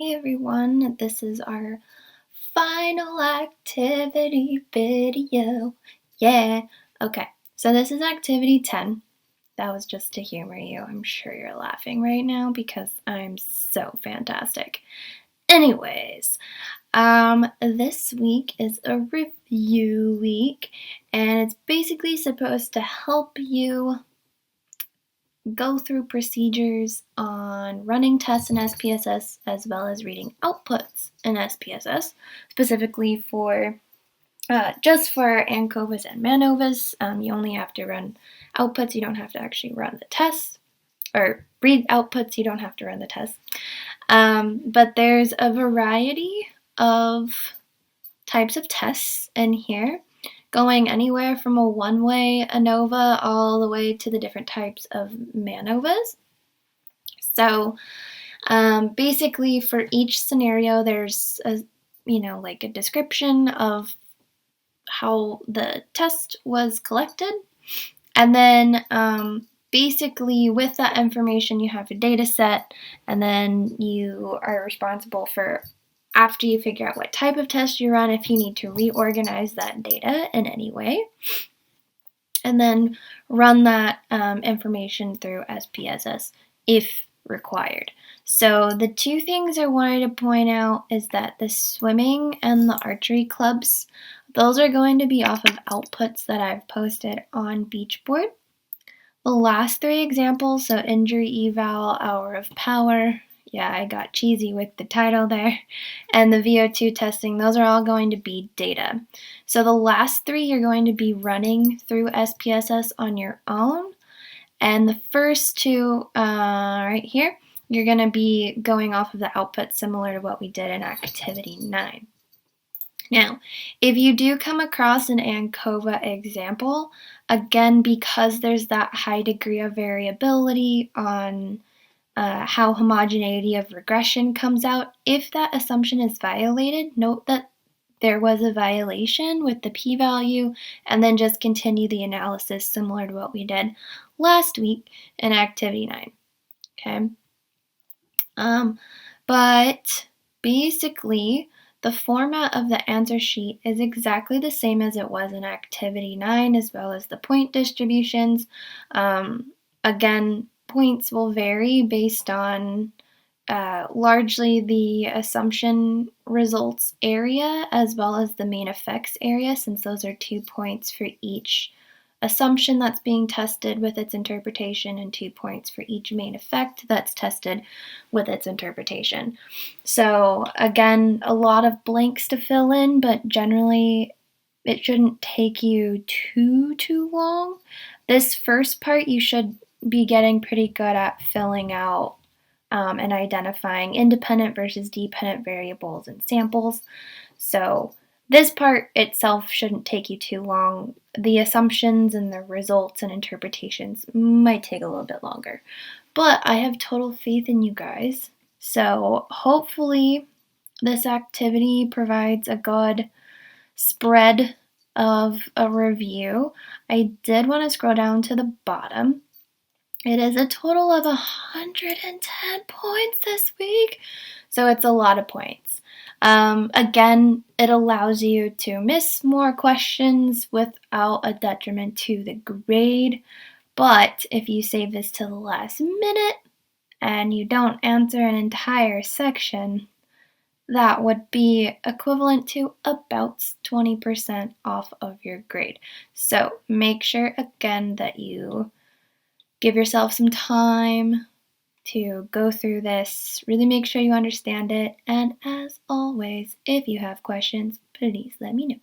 Hey everyone, this is our final activity video. Yeah. Okay, so this is activity 10. That was just to humor you. I'm sure you're laughing right now because I'm so fantastic. Anyways, this week is a review week, and it's basically supposed to help you go through procedures on running tests in SPSS as well as reading outputs in SPSS, specifically for just for ANCOVAs and MANOVAs. You only have to run outputs, you don't have to actually run the tests, or read outputs, you don't have to run the tests. But there's a variety of types of tests in here, going anywhere from a one-way ANOVA all the way to the different types of MANOVAs. So basically for each scenario there's like a description of how the test was collected, and then basically with that information you have a data set, and then you are responsible for, after you figure out what type of test you run, if you need to reorganize that data in any way, and then run that information through SPSS if required. So the two things I wanted to point out is that the swimming and the archery clubs, those are going to be off of outputs that I've posted on Beachboard. The last three examples, so injury eval, hour of power, yeah, I got cheesy with the title there, and the VO2 testing, those are all going to be data. So the last three you're going to be running through SPSS on your own, and the first two right here, you're going to be going off of the output similar to what we did in activity 9. Now, if you do come across an ANCOVA example, again, because there's that high degree of variability on how homogeneity of regression comes out, if that assumption is violated, note that there was a violation with the p-value, and then just continue the analysis similar to what we did last week in activity 9. Okay. But basically, the format of the answer sheet is exactly the same as it was in activity 9, as well as the point distributions. Again, points will vary based on largely the assumption results area as well as the main effects area, since those are 2 points for each assumption that's being tested with its interpretation, and 2 points for each main effect that's tested with its interpretation. So again, a lot of blanks to fill in, but generally it shouldn't take you too long. This first part you should be getting pretty good at filling out and identifying independent versus dependent variables and samples. So this part itself shouldn't take you too long. The assumptions and the results and interpretations might take a little bit longer. But I have total faith in you guys. So hopefully this activity provides a good spread of a review. I did want to scroll down to the bottom. It is a total of 110 points this week, so it's a lot of points. Again, it allows you to miss more questions without a detriment to the grade, but if you save this to the last minute and you don't answer an entire section, that would be equivalent to about 20% off of your grade. So make sure again that you give yourself some time to go through this. Really make sure you understand it. And as always, if you have questions, please let me know.